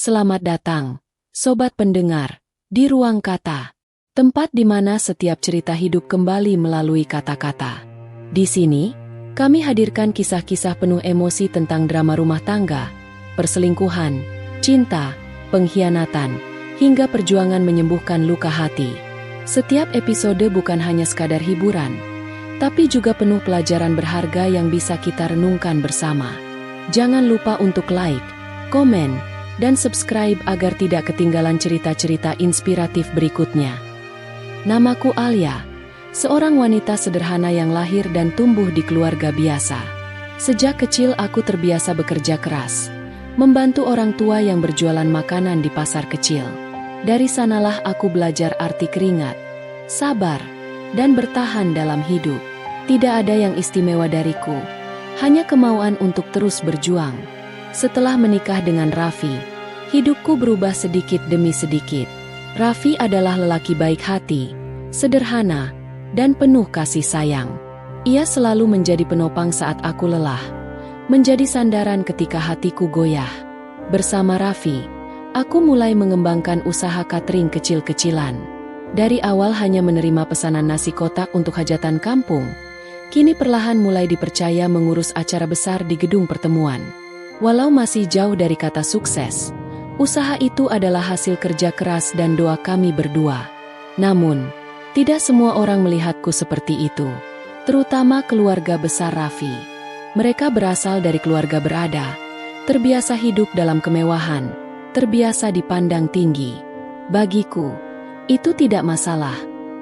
Selamat datang, sobat pendengar, di Ruang Kata. Tempat di mana setiap cerita hidup kembali melalui kata-kata. Di sini, kami hadirkan kisah-kisah penuh emosi tentang drama rumah tangga, perselingkuhan, cinta, pengkhianatan, hingga perjuangan menyembuhkan luka hati. Setiap episode bukan hanya sekadar hiburan, tapi juga penuh pelajaran berharga yang bisa kita renungkan bersama. Jangan lupa untuk like, komen, dan subscribe agar tidak ketinggalan cerita-cerita inspiratif berikutnya. Namaku Alia, seorang wanita sederhana yang lahir dan tumbuh di keluarga biasa. Sejak kecil aku terbiasa bekerja keras, membantu orang tua yang berjualan makanan di pasar kecil. Dari sanalah aku belajar arti keringat, sabar, dan bertahan dalam hidup. Tidak ada yang istimewa dariku, hanya kemauan untuk terus berjuang. Setelah menikah dengan Raffi, hidupku berubah sedikit demi sedikit. Raffi adalah lelaki baik hati, sederhana, dan penuh kasih sayang. Ia selalu menjadi penopang saat aku lelah, menjadi sandaran ketika hatiku goyah. Bersama Raffi, aku mulai mengembangkan usaha catering kecil-kecilan. Dari awal hanya menerima pesanan nasi kotak untuk hajatan kampung, kini perlahan mulai dipercaya mengurus acara besar di gedung pertemuan. Walau masih jauh dari kata sukses, usaha itu adalah hasil kerja keras dan doa kami berdua. Namun, tidak semua orang melihatku seperti itu, terutama keluarga besar Raffi. Mereka berasal dari keluarga berada, terbiasa hidup dalam kemewahan, terbiasa dipandang tinggi. Bagiku, itu tidak masalah.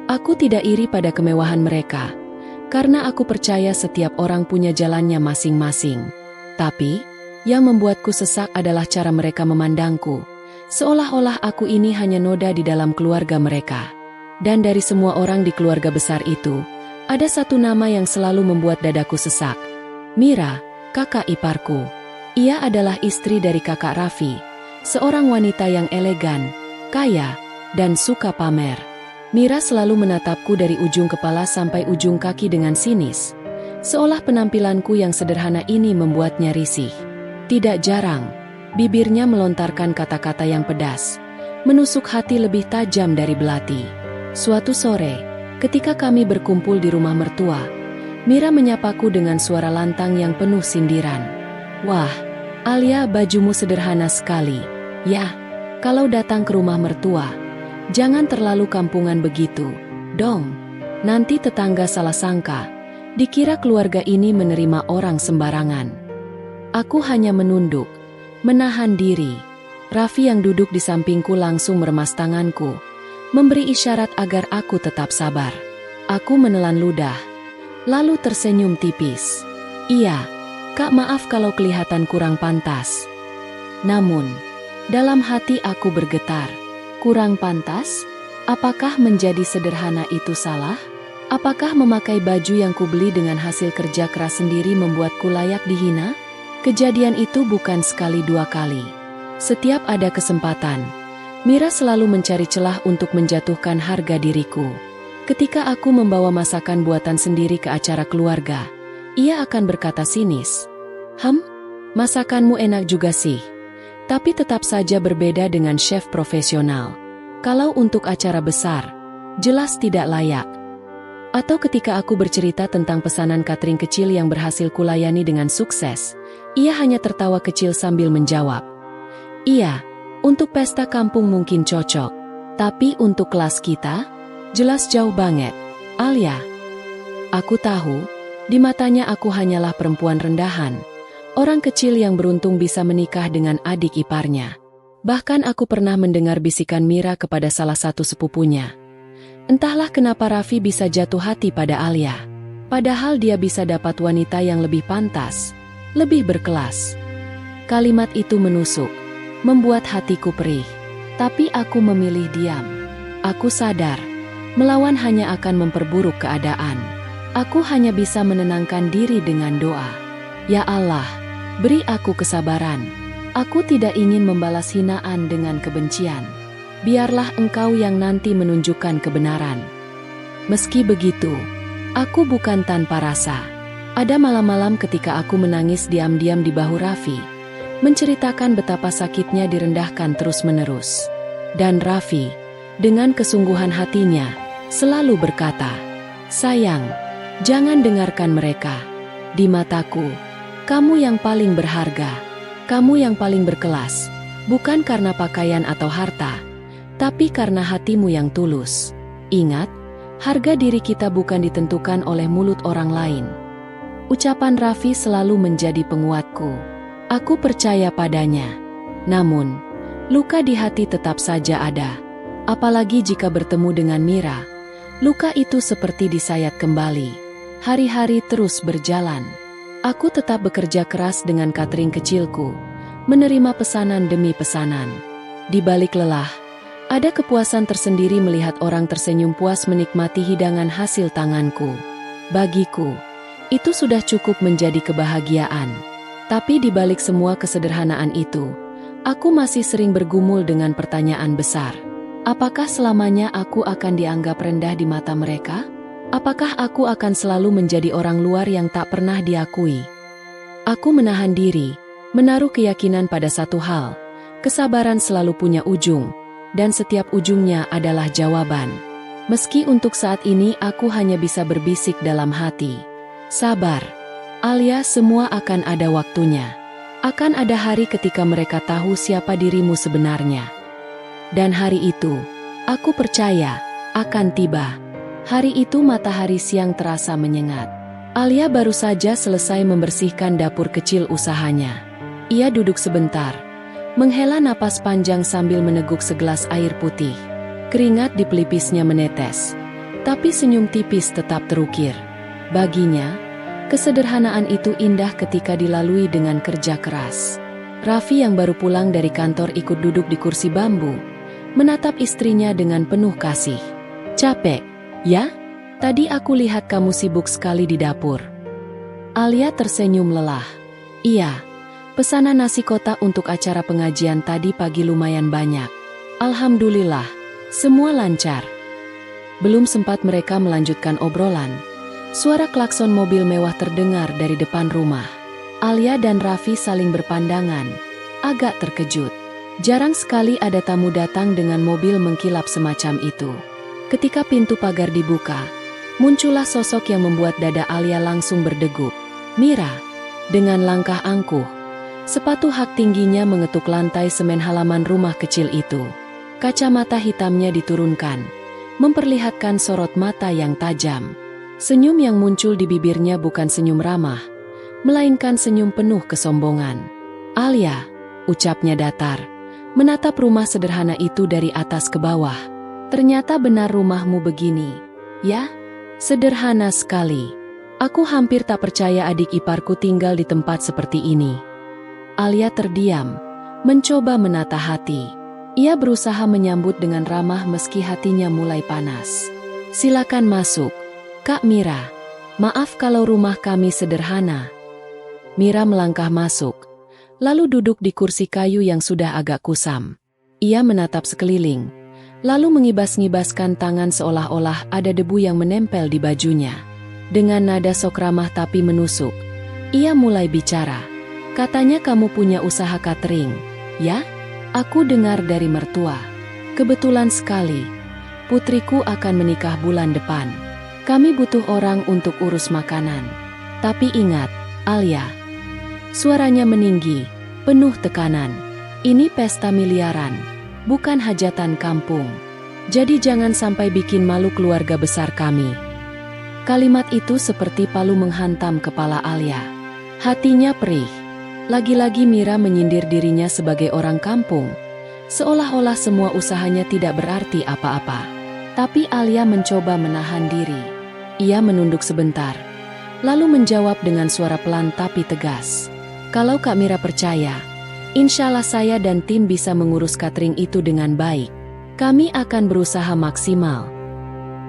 Aku tidak iri pada kemewahan mereka, karena aku percaya setiap orang punya jalannya masing-masing. Tapi, yang membuatku sesak adalah cara mereka memandangku, seolah-olah aku ini hanya noda di dalam keluarga mereka. Dan dari semua orang di keluarga besar itu, ada satu nama yang selalu membuat dadaku sesak. Mira, kakak iparku. Ia adalah istri dari kakak Raffi, seorang wanita yang elegan, kaya, dan suka pamer. Mira selalu menatapku dari ujung kepala sampai ujung kaki dengan sinis, seolah penampilanku yang sederhana ini membuatnya risih. Tidak jarang, bibirnya melontarkan kata-kata yang pedas, menusuk hati lebih tajam dari belati. Suatu sore, ketika kami berkumpul di rumah mertua, Mira menyapaku dengan suara lantang yang penuh sindiran. "Wah, Alia, bajumu sederhana sekali. Ya, kalau datang ke rumah mertua, jangan terlalu kampungan begitu, dong. Nanti tetangga salah sangka, dikira keluarga ini menerima orang sembarangan." Aku hanya menunduk, menahan diri. Raffi yang duduk di sampingku langsung meremas tanganku, memberi isyarat agar aku tetap sabar. Aku menelan ludah, lalu tersenyum tipis. "Iya, Kak, maaf kalau kelihatan kurang pantas." Namun, dalam hati aku bergetar. Kurang pantas? Apakah menjadi sederhana itu salah? Apakah memakai baju yang kubeli dengan hasil kerja keras sendiri membuatku layak dihina? Kejadian itu bukan sekali dua kali. Setiap ada kesempatan, Mira selalu mencari celah untuk menjatuhkan harga diriku. Ketika aku membawa masakan buatan sendiri ke acara keluarga, ia akan berkata sinis, Masakanmu enak juga sih, tapi tetap saja berbeda dengan chef profesional. Kalau untuk acara besar, jelas tidak layak." Atau ketika aku bercerita tentang pesanan catering kecil yang berhasil kulayani dengan sukses, ia hanya tertawa kecil sambil menjawab, "Iya, untuk pesta kampung mungkin cocok, tapi untuk kelas kita, jelas jauh banget, Alia." Aku tahu, di matanya aku hanyalah perempuan rendahan, orang kecil yang beruntung bisa menikah dengan adik iparnya. Bahkan aku pernah mendengar bisikan Mira kepada salah satu sepupunya. Entahlah kenapa Raffi bisa jatuh hati pada Alia, padahal dia bisa dapat wanita yang lebih pantas, lebih berkelas. Kalimat itu menusuk, membuat hatiku perih. Tapi aku memilih diam. Aku sadar, melawan hanya akan memperburuk keadaan. Aku hanya bisa menenangkan diri dengan doa. Ya Allah, beri aku kesabaran. Aku tidak ingin membalas hinaan dengan kebencian. Biarlah Engkau yang nanti menunjukkan kebenaran. Meski begitu, aku bukan tanpa rasa. Ada malam-malam ketika aku menangis diam-diam di bahu Raffi, menceritakan betapa sakitnya direndahkan terus-menerus. Dan Raffi, dengan kesungguhan hatinya, selalu berkata, "Sayang, jangan dengarkan mereka. Di mataku, kamu yang paling berharga, kamu yang paling berkelas, bukan karena pakaian atau harta, tapi karena hatimu yang tulus. Ingat, harga diri kita bukan ditentukan oleh mulut orang lain." Ucapan Raffi selalu menjadi penguatku. Aku percaya padanya. Namun, luka di hati tetap saja ada. Apalagi jika bertemu dengan Mira, luka itu seperti disayat kembali. Hari-hari terus berjalan. Aku tetap bekerja keras dengan catering kecilku, menerima pesanan demi pesanan. Di balik lelah, ada kepuasan tersendiri melihat orang tersenyum puas menikmati hidangan hasil tanganku. Bagiku, itu sudah cukup menjadi kebahagiaan. Tapi di balik semua kesederhanaan itu, aku masih sering bergumul dengan pertanyaan besar. Apakah selamanya aku akan dianggap rendah di mata mereka? Apakah aku akan selalu menjadi orang luar yang tak pernah diakui? Aku menahan diri, menaruh keyakinan pada satu hal. Kesabaran selalu punya ujung, dan setiap ujungnya adalah jawaban. Meski untuk saat ini aku hanya bisa berbisik dalam hati. Sabar, Alia, semua akan ada waktunya. Akan ada hari ketika mereka tahu siapa dirimu sebenarnya. Dan hari itu, aku percaya, akan tiba. Hari itu matahari siang terasa menyengat. Alia baru saja selesai membersihkan dapur kecil usahanya. Ia duduk sebentar, menghela napas panjang sambil meneguk segelas air putih. Keringat di pelipisnya menetes, tapi senyum tipis tetap terukir. Baginya, kesederhanaan itu indah ketika dilalui dengan kerja keras. Raffi yang baru pulang dari kantor ikut duduk di kursi bambu, menatap istrinya dengan penuh kasih. "Capek, ya? Tadi aku lihat kamu sibuk sekali di dapur." Alia tersenyum lelah. "Iya, pesanan nasi kotak untuk acara pengajian tadi pagi lumayan banyak. Alhamdulillah, semua lancar." Belum sempat mereka melanjutkan obrolan, suara klakson mobil mewah terdengar dari depan rumah. Alia dan Raffi saling berpandangan, agak terkejut. Jarang sekali ada tamu datang dengan mobil mengkilap semacam itu. Ketika pintu pagar dibuka, muncullah sosok yang membuat dada Alia langsung berdegup. Mira, dengan langkah angkuh, sepatu hak tingginya mengetuk lantai semen halaman rumah kecil itu. Kacamata hitamnya diturunkan, memperlihatkan sorot mata yang tajam. Senyum yang muncul di bibirnya bukan senyum ramah, melainkan senyum penuh kesombongan. "Alia," ucapnya datar, menatap rumah sederhana itu dari atas ke bawah. "Ternyata benar rumahmu begini, ya? Sederhana sekali. Aku hampir tak percaya adik iparku tinggal di tempat seperti ini." Alia terdiam, mencoba menata hati. Ia berusaha menyambut dengan ramah meski hatinya mulai panas. "Silakan masuk, Kak Mira. Maaf kalau rumah kami sederhana." Mira melangkah masuk, lalu duduk di kursi kayu yang sudah agak kusam. Ia menatap sekeliling, lalu mengibas-ngibaskan tangan seolah-olah ada debu yang menempel di bajunya. Dengan nada sok ramah tapi menusuk, ia mulai bicara. "Katanya kamu punya usaha catering, ya? Aku dengar dari mertua. Kebetulan sekali, putriku akan menikah bulan depan. Kami butuh orang untuk urus makanan. Tapi ingat, Alia." Suaranya meninggi, penuh tekanan. "Ini pesta miliaran, bukan hajatan kampung. Jadi jangan sampai bikin malu keluarga besar kami." Kalimat itu seperti palu menghantam kepala Alia. Hatinya perih. Lagi-lagi Mira menyindir dirinya sebagai orang kampung, seolah-olah semua usahanya tidak berarti apa-apa. Tapi Alia mencoba menahan diri. Ia menunduk sebentar, lalu menjawab dengan suara pelan tapi tegas. "Kalau Kak Mira percaya, insya Allah saya dan tim bisa mengurus catering itu dengan baik. Kami akan berusaha maksimal."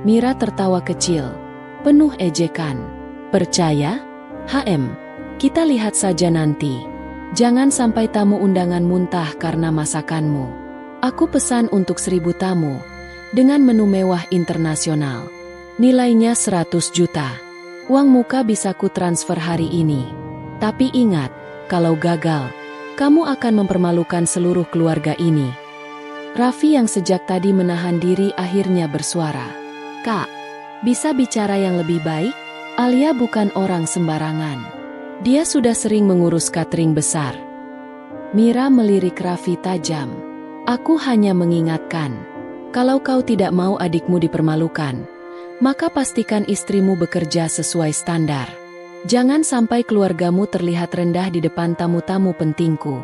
Mira tertawa kecil, penuh ejekan. "Percaya? Kita lihat saja nanti. Jangan sampai tamu undangan muntah karena masakanmu. Aku pesan untuk 1000 tamu, dengan menu mewah internasional. Nilainya 100 juta. Uang muka bisa ku transfer hari ini. Tapi ingat, kalau gagal, Kamu akan mempermalukan seluruh keluarga ini. Raffi yang sejak tadi menahan diri akhirnya bersuara. Kak, bisa bicara yang lebih baik? Alia bukan orang sembarangan. Dia sudah sering mengurus catering besar. Mira melirik Raffi tajam. Aku hanya mengingatkan. Kalau kau tidak mau adikmu dipermalukan, maka pastikan istrimu bekerja sesuai standar. Jangan sampai keluargamu terlihat rendah di depan tamu-tamu pentingku.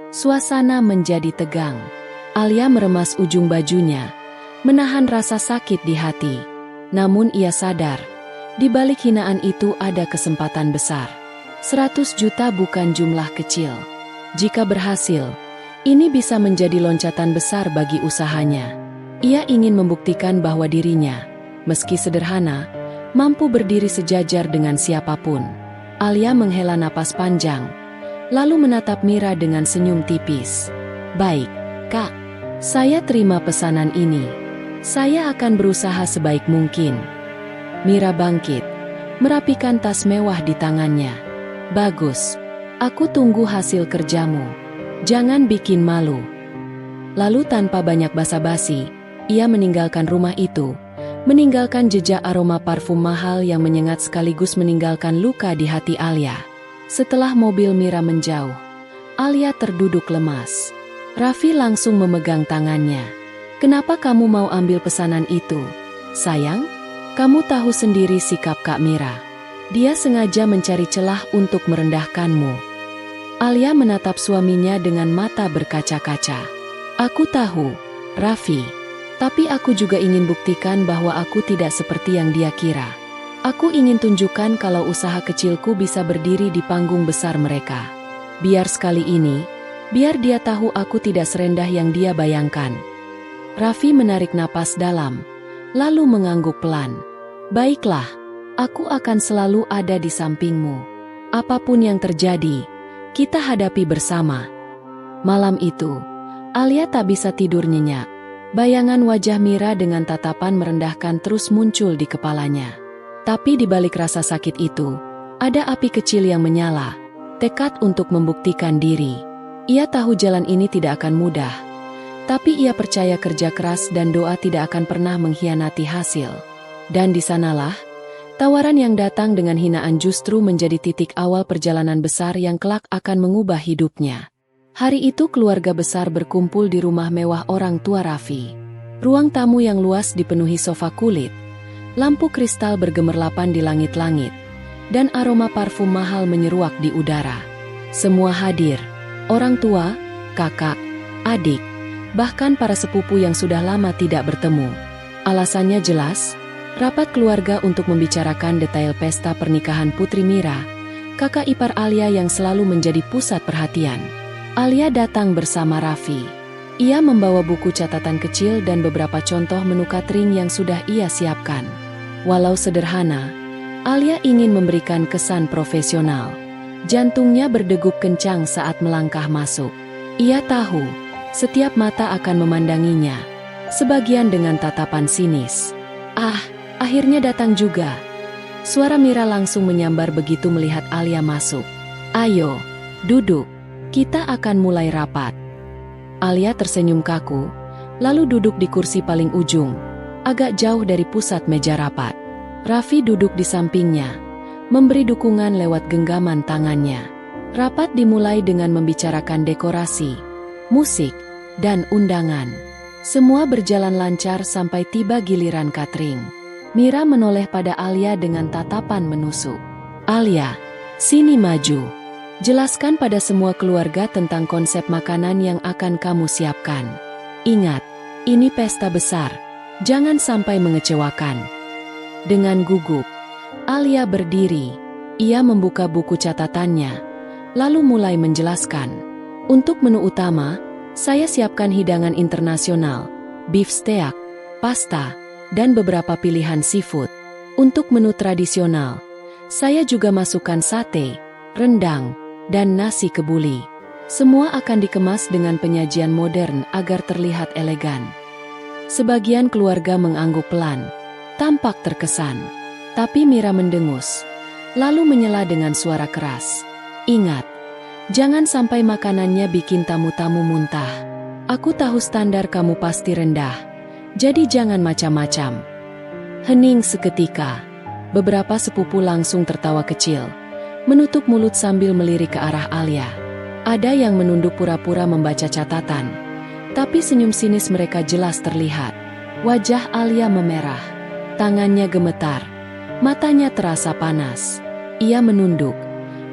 Suasana menjadi tegang. Alia meremas ujung bajunya, menahan rasa sakit di hati. Namun ia sadar, di balik hinaan itu ada kesempatan besar. 100 juta bukan jumlah kecil. Jika berhasil, ini bisa menjadi loncatan besar bagi usahanya. Ia ingin membuktikan bahwa dirinya, meski sederhana, mampu berdiri sejajar dengan siapapun. Alia menghela napas panjang, lalu menatap Mira dengan senyum tipis. Baik, Kak. Saya terima pesanan ini. Saya akan berusaha sebaik mungkin. Mira bangkit, merapikan tas mewah di tangannya. Bagus. Aku tunggu hasil kerjamu. Jangan bikin malu. Lalu tanpa banyak basa-basi, ia meninggalkan rumah itu. Meninggalkan jejak aroma parfum mahal yang menyengat sekaligus meninggalkan luka di hati Alia. Setelah mobil Mira menjauh, Alia terduduk lemas. Raffi langsung memegang tangannya. Kenapa kamu mau ambil pesanan itu? Sayang, kamu tahu sendiri sikap Kak Mira. Dia sengaja mencari celah untuk merendahkanmu. Alia menatap suaminya dengan mata berkaca-kaca. Aku tahu, Raffi. Tapi aku juga ingin buktikan bahwa aku tidak seperti yang dia kira. Aku ingin tunjukkan kalau usaha kecilku bisa berdiri di panggung besar mereka. Biar sekali ini, biar dia tahu aku tidak serendah yang dia bayangkan. Raffi menarik napas dalam, lalu mengangguk pelan. Baiklah, aku akan selalu ada di sampingmu. Apapun yang terjadi, kita hadapi bersama. Malam itu, Alia tak bisa tidur nyenyak. Bayangan wajah Mira dengan tatapan merendahkan terus muncul di kepalanya. Tapi di balik rasa sakit itu, ada api kecil yang menyala, tekad untuk membuktikan diri. Ia tahu jalan ini tidak akan mudah, tapi ia percaya kerja keras dan doa tidak akan pernah mengkhianati hasil. Dan di sanalah, tawaran yang datang dengan hinaan justru menjadi titik awal perjalanan besar yang kelak akan mengubah hidupnya. Hari itu keluarga besar berkumpul di rumah mewah orang tua Raffi. Ruang tamu yang luas dipenuhi sofa kulit, lampu kristal bergemerlapan di langit-langit, dan aroma parfum mahal menyeruak di udara. Semua hadir, orang tua, kakak, adik, bahkan para sepupu yang sudah lama tidak bertemu. Alasannya jelas, rapat keluarga untuk membicarakan detail pesta pernikahan Putri Mira, kakak ipar Alia yang selalu menjadi pusat perhatian. Alia datang bersama Raffi. Ia membawa buku catatan kecil dan beberapa contoh menu catering yang sudah ia siapkan. Walau sederhana, Alia ingin memberikan kesan profesional. Jantungnya berdegup kencang saat melangkah masuk. Ia tahu, setiap mata akan memandanginya, sebagian dengan tatapan sinis. Ah, akhirnya datang juga. Suara Mira langsung menyambar begitu melihat Alia masuk. Ayo, duduk. Kita akan mulai rapat. Alia tersenyum kaku, lalu duduk di kursi paling ujung, agak jauh dari pusat meja rapat. Raffi duduk di sampingnya, memberi dukungan lewat genggaman tangannya. Rapat dimulai dengan membicarakan dekorasi, musik, dan undangan. Semua berjalan lancar sampai tiba giliran catering. Mira menoleh pada Alia dengan tatapan menusuk. Alia, sini maju. Jelaskan pada semua keluarga tentang konsep makanan yang akan kamu siapkan. Ingat, ini pesta besar. Jangan sampai mengecewakan. Dengan gugup, Alia berdiri. Ia membuka buku catatannya, lalu mulai menjelaskan. Untuk menu utama, saya siapkan hidangan internasional, beef steak, pasta, dan beberapa pilihan seafood. Untuk menu tradisional, saya juga masukkan sate, rendang, dan nasi kebuli. Semua akan dikemas dengan penyajian modern agar terlihat elegan. Sebagian keluarga mengangguk pelan, tampak terkesan. Tapi Mira mendengus, lalu menyela dengan suara keras. Ingat, Jangan sampai makanannya bikin tamu-tamu muntah. Aku tahu standar kamu pasti rendah, jadi jangan macam-macam. Hening seketika. Beberapa sepupu langsung tertawa kecil, menutup mulut sambil melirik ke arah Alia. Ada yang menunduk pura-pura membaca catatan, tapi senyum sinis mereka jelas terlihat. Wajah Alia memerah, tangannya gemetar, matanya terasa panas. Ia menunduk,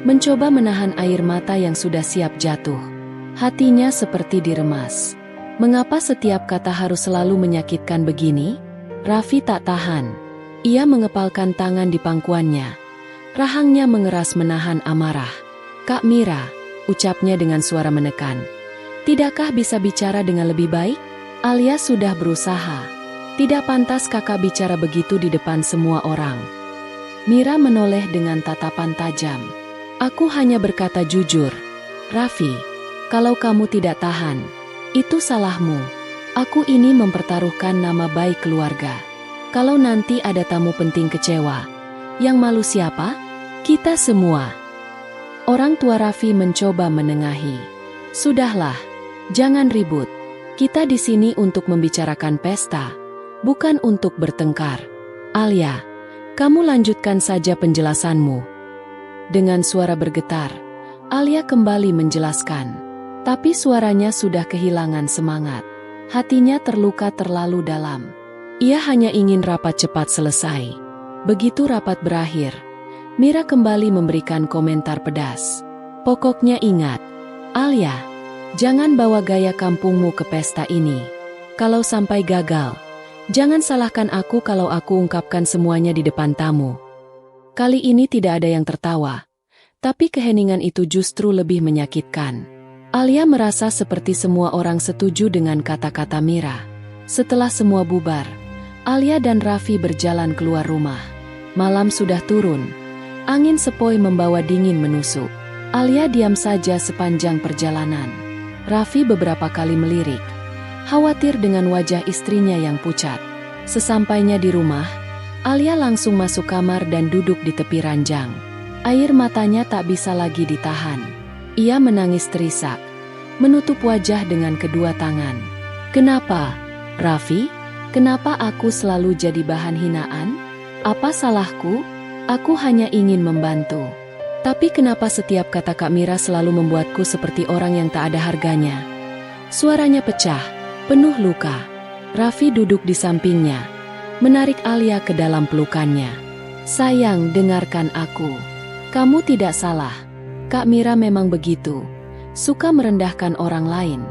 mencoba menahan air mata yang sudah siap jatuh. Hatinya seperti diremas. Mengapa setiap kata harus selalu menyakitkan begini? Raffi tak tahan. Ia mengepalkan tangan di pangkuannya. Rahangnya mengeras menahan amarah. "Kak Mira," ucapnya dengan suara menekan. "Tidakkah bisa bicara dengan lebih baik? Alia sudah berusaha. Tidak pantas kakak bicara begitu di depan semua orang." Mira menoleh dengan tatapan tajam. "Aku hanya berkata jujur. Raffi, kalau kamu tidak tahan, itu salahmu. Aku ini mempertaruhkan nama baik keluarga. Kalau nanti ada tamu penting kecewa, yang malu siapa? Kita semua." Orang tua Raffi mencoba menengahi. "Sudahlah, jangan ribut. Kita di sini untuk membicarakan pesta, bukan untuk bertengkar. Alia, kamu lanjutkan saja penjelasanmu." Dengan suara bergetar, Alia kembali menjelaskan. Tapi suaranya sudah kehilangan semangat. Hatinya terluka terlalu dalam. Ia hanya ingin rapat cepat selesai. Begitu rapat berakhir, Mira kembali memberikan komentar pedas. "Pokoknya ingat, Alia, jangan bawa gaya kampungmu ke pesta ini. Kalau sampai gagal, jangan salahkan aku kalau aku ungkapkan semuanya di depan tamu." Kali ini tidak ada yang tertawa, tapi keheningan itu justru lebih menyakitkan. Alia merasa seperti semua orang setuju dengan kata-kata Mira. Setelah semua bubar, Alia dan Raffi berjalan keluar rumah. Malam sudah turun. Angin sepoi membawa dingin menusuk. Alia diam saja sepanjang perjalanan. Raffi beberapa kali melirik, khawatir dengan wajah istrinya yang pucat. Sesampainya di rumah, Alia langsung masuk kamar dan duduk di tepi ranjang. Air matanya tak bisa lagi ditahan. Ia menangis terisak, menutup wajah dengan kedua tangan. "Kenapa, Raffi? Kenapa aku selalu jadi bahan hinaan? Apa salahku? Aku hanya ingin membantu. Tapi kenapa setiap kata Kak Mira selalu membuatku seperti orang yang tak ada harganya?" Suaranya pecah, penuh luka. Raffi duduk di sampingnya, menarik Alia ke dalam pelukannya. "Sayang, dengarkan aku. Kamu tidak salah. Kak Mira memang begitu, suka merendahkan orang lain.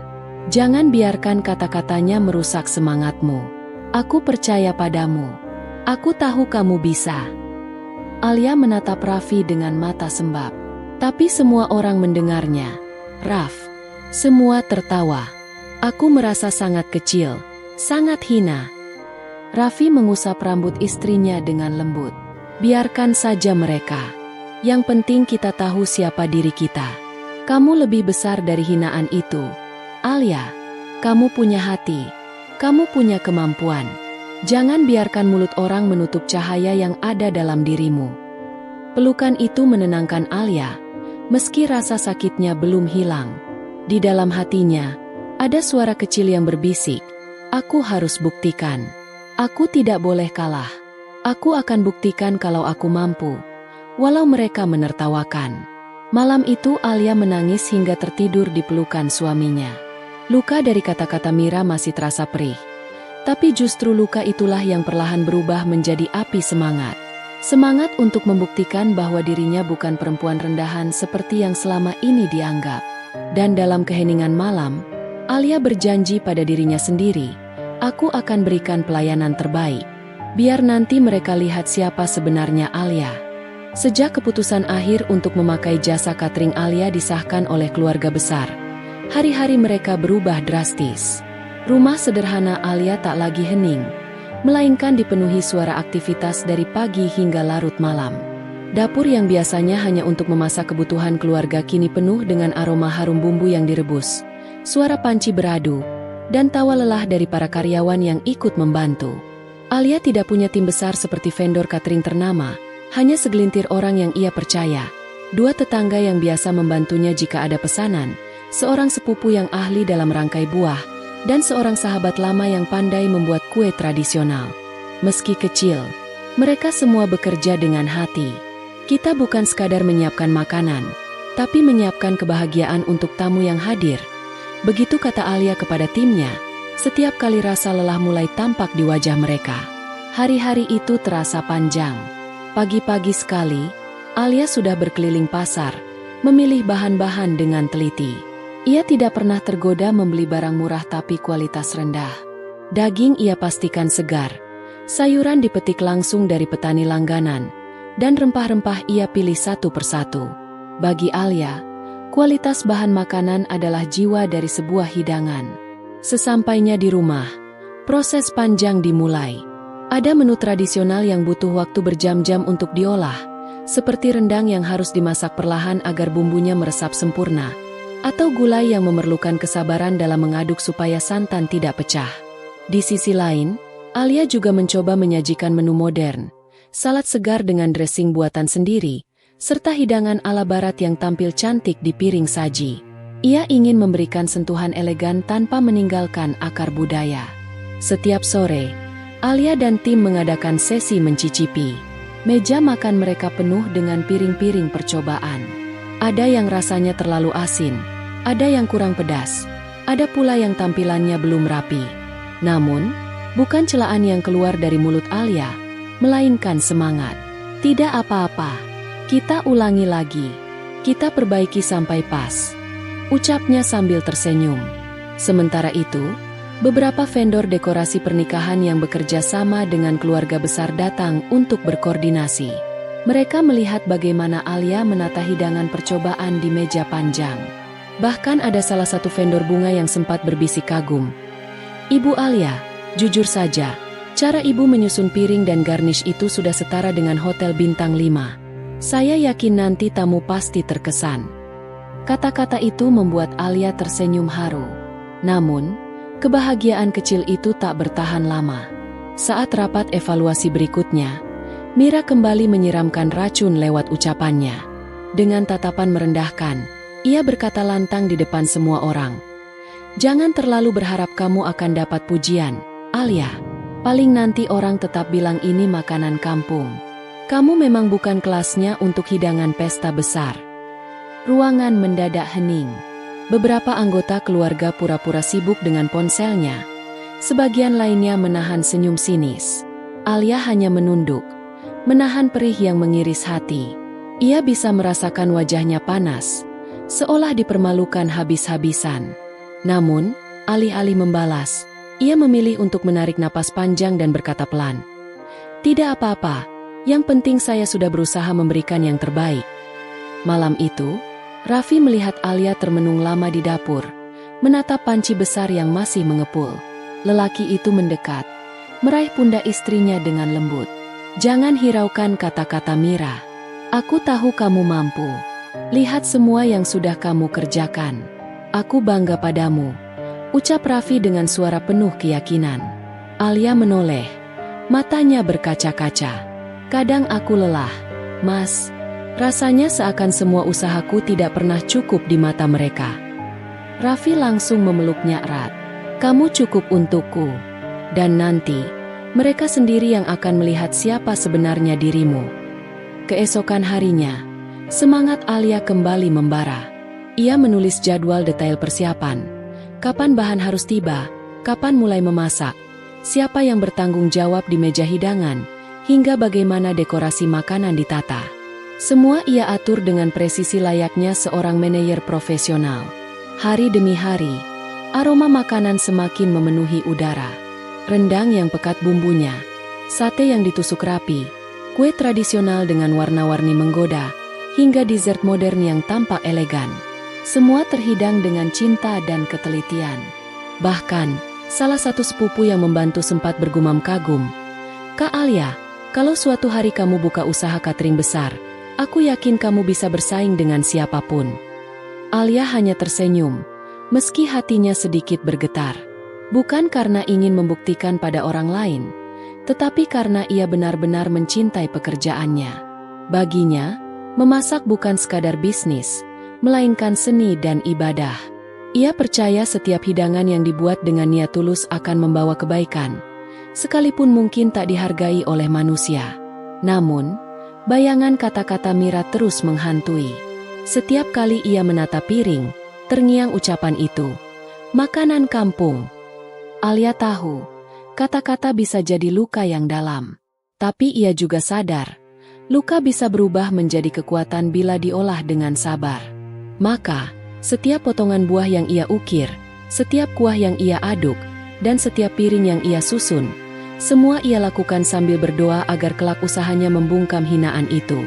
Jangan biarkan kata-katanya merusak semangatmu. Aku percaya padamu. Aku tahu kamu bisa." Alia menatap Raffi dengan mata sembab. Tapi semua orang mendengarnya. "Raff." Semua tertawa. "Aku merasa sangat kecil, sangat hina." Raffi mengusap rambut istrinya dengan lembut. "Biarkan saja mereka. Yang penting kita tahu siapa diri kita. Kamu lebih besar dari hinaan itu. Alia, kamu punya hati. Kamu punya kemampuan. Jangan biarkan mulut orang menutup cahaya yang ada dalam dirimu." Pelukan itu menenangkan Alia, meski rasa sakitnya belum hilang. Di dalam hatinya, ada suara kecil yang berbisik, "Aku harus buktikan. Aku tidak boleh kalah. Aku akan buktikan kalau aku mampu, walau mereka menertawakan." Malam itu Alia menangis hingga tertidur di pelukan suaminya. Luka dari kata-kata Mira masih terasa perih. Tapi justru luka itulah yang perlahan berubah menjadi api semangat. Semangat untuk membuktikan bahwa dirinya bukan perempuan rendahan seperti yang selama ini dianggap. Dan dalam keheningan malam, Alia berjanji pada dirinya sendiri, "Aku akan berikan pelayanan terbaik. Biar nanti mereka lihat siapa sebenarnya Alia." Sejak keputusan akhir untuk memakai jasa catering Alia disahkan oleh keluarga besar, hari-hari mereka berubah drastis. Rumah sederhana Alia tak lagi hening, melainkan dipenuhi suara aktivitas dari pagi hingga larut malam. Dapur yang biasanya hanya untuk memasak kebutuhan keluarga kini penuh dengan aroma harum bumbu yang direbus, suara panci beradu, dan tawa lelah dari para karyawan yang ikut membantu. Alia tidak punya tim besar seperti vendor catering ternama, hanya segelintir orang yang ia percaya. dua tetangga yang biasa membantunya jika ada pesanan, seorang sepupu yang ahli dalam rangkai buah, dan seorang sahabat lama yang pandai membuat kue tradisional. Meski kecil, mereka semua bekerja dengan hati. Kita bukan sekadar menyiapkan makanan, tapi menyiapkan kebahagiaan untuk tamu yang hadir. Begitu kata Alia kepada timnya, setiap kali rasa lelah mulai tampak di wajah mereka. Hari-hari itu terasa panjang. Pagi-pagi sekali, Alia sudah berkeliling pasar, memilih bahan-bahan dengan teliti. Ia tidak pernah tergoda membeli barang murah tapi kualitas rendah. Daging ia pastikan segar, sayuran dipetik langsung dari petani langganan, dan rempah-rempah ia pilih satu persatu. Bagi Alia, kualitas bahan makanan adalah jiwa dari sebuah hidangan. Sesampainya di rumah, proses panjang dimulai. Ada menu tradisional yang butuh waktu berjam-jam untuk diolah, seperti rendang yang harus dimasak perlahan agar bumbunya meresap sempurna, atau gulai yang memerlukan kesabaran dalam mengaduk supaya santan tidak pecah. Di sisi lain, Alia juga mencoba menyajikan menu modern, salad segar dengan dressing buatan sendiri, serta hidangan ala barat yang tampil cantik di piring saji. Ia ingin memberikan sentuhan elegan tanpa meninggalkan akar budaya. Setiap sore, Alia dan tim mengadakan sesi mencicipi. Meja makan mereka penuh dengan piring-piring percobaan. Ada yang rasanya terlalu asin, ada yang kurang pedas, ada pula yang tampilannya belum rapi. Namun, bukan celaan yang keluar dari mulut Alia, melainkan semangat. Tidak apa-apa, kita ulangi lagi, kita perbaiki sampai pas, ucapnya sambil tersenyum. Sementara itu, beberapa vendor dekorasi pernikahan yang bekerja sama dengan keluarga besar datang untuk berkoordinasi. Mereka melihat bagaimana Alia menata hidangan percobaan di meja panjang. Bahkan ada salah satu vendor bunga yang sempat berbisik kagum. "Ibu Alia, jujur saja, cara ibu menyusun piring dan garnish itu sudah setara dengan hotel bintang 5. Saya yakin nanti tamu pasti terkesan." Kata-kata itu membuat Alia tersenyum haru. Namun, kebahagiaan kecil itu tak bertahan lama. Saat rapat evaluasi berikutnya, Mira kembali menyiramkan racun lewat ucapannya. Dengan tatapan merendahkan, ia berkata lantang di depan semua orang, "Jangan terlalu berharap kamu akan dapat pujian, Alia. Paling nanti orang tetap bilang ini makanan kampung. Kamu memang bukan kelasnya untuk hidangan pesta besar." Ruangan mendadak hening. Beberapa anggota keluarga pura-pura sibuk dengan ponselnya. Sebagian lainnya menahan senyum sinis. Alia hanya menunduk, menahan perih yang mengiris hati. Ia bisa merasakan wajahnya panas, seolah dipermalukan habis-habisan. Namun, alih-alih membalas, ia memilih untuk menarik napas panjang dan berkata pelan, "Tidak apa-apa, yang penting saya sudah berusaha memberikan yang terbaik." Malam itu, Raffi melihat Alia termenung lama di dapur, menatap panci besar yang masih mengepul. Lelaki itu mendekat, meraih pundak istrinya dengan lembut. "Jangan hiraukan kata-kata Mira. Aku tahu kamu mampu. Lihat semua yang sudah kamu kerjakan. Aku bangga padamu," ucap Raffi dengan suara penuh keyakinan. Alia menoleh, matanya berkaca-kaca. "Kadang aku lelah, Mas. Rasanya seakan semua usahaku tidak pernah cukup di mata mereka." Raffi langsung memeluknya erat. "Kamu cukup untukku. Dan nanti, mereka sendiri yang akan melihat siapa sebenarnya dirimu." Keesokan harinya, semangat Alia kembali membara. Ia menulis jadwal detail persiapan. Kapan bahan harus tiba, kapan mulai memasak, siapa yang bertanggung jawab di meja hidangan, hingga bagaimana dekorasi makanan ditata. Semua ia atur dengan presisi layaknya seorang manajer profesional. Hari demi hari, aroma makanan semakin memenuhi udara. Rendang yang pekat bumbunya, sate yang ditusuk rapi, kue tradisional dengan warna-warni menggoda, hingga dessert modern yang tampak elegan. Semua terhidang dengan cinta dan ketelitian. Bahkan, salah satu sepupu yang membantu sempat bergumam kagum, "Kak Alia, kalau suatu hari kamu buka usaha catering besar, aku yakin kamu bisa bersaing dengan siapapun." Alia hanya tersenyum, meski hatinya sedikit bergetar. Bukan karena ingin membuktikan pada orang lain, tetapi karena ia benar-benar mencintai pekerjaannya. Baginya, Memasak bukan sekadar bisnis, melainkan seni dan ibadah. Ia percaya setiap hidangan yang dibuat dengan niat tulus akan membawa kebaikan, sekalipun mungkin tak dihargai oleh manusia. Namun, bayangan kata-kata Mira terus menghantui. Setiap kali ia menata piring, terngiang ucapan itu. Makanan kampung. Alia tahu, kata-kata bisa jadi luka yang dalam. Tapi ia juga sadar, luka bisa berubah menjadi kekuatan bila diolah dengan sabar. Maka, setiap potongan buah yang ia ukir, setiap kuah yang ia aduk, dan setiap piring yang ia susun, semua ia lakukan sambil berdoa agar kelak usahanya membungkam hinaan itu.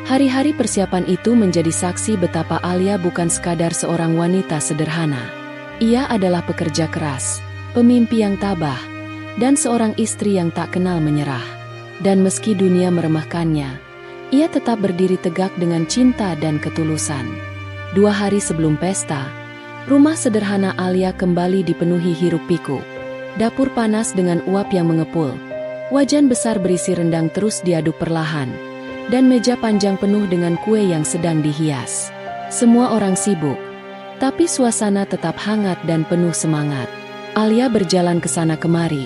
Hari-hari persiapan itu menjadi saksi betapa Alia bukan sekadar seorang wanita sederhana. Ia adalah pekerja keras, pemimpi yang tabah, dan seorang istri yang tak kenal menyerah. Dan meski dunia meremehkannya, ia tetap berdiri tegak dengan cinta dan ketulusan. 2 hari sebelum pesta, rumah sederhana Alia kembali dipenuhi hiruk-pikuk. Dapur panas dengan uap yang mengepul, wajan besar berisi rendang terus diaduk perlahan, dan meja panjang penuh dengan kue yang sedang dihias. Semua orang sibuk, tapi suasana tetap hangat dan penuh semangat. Alia berjalan ke sana kemari,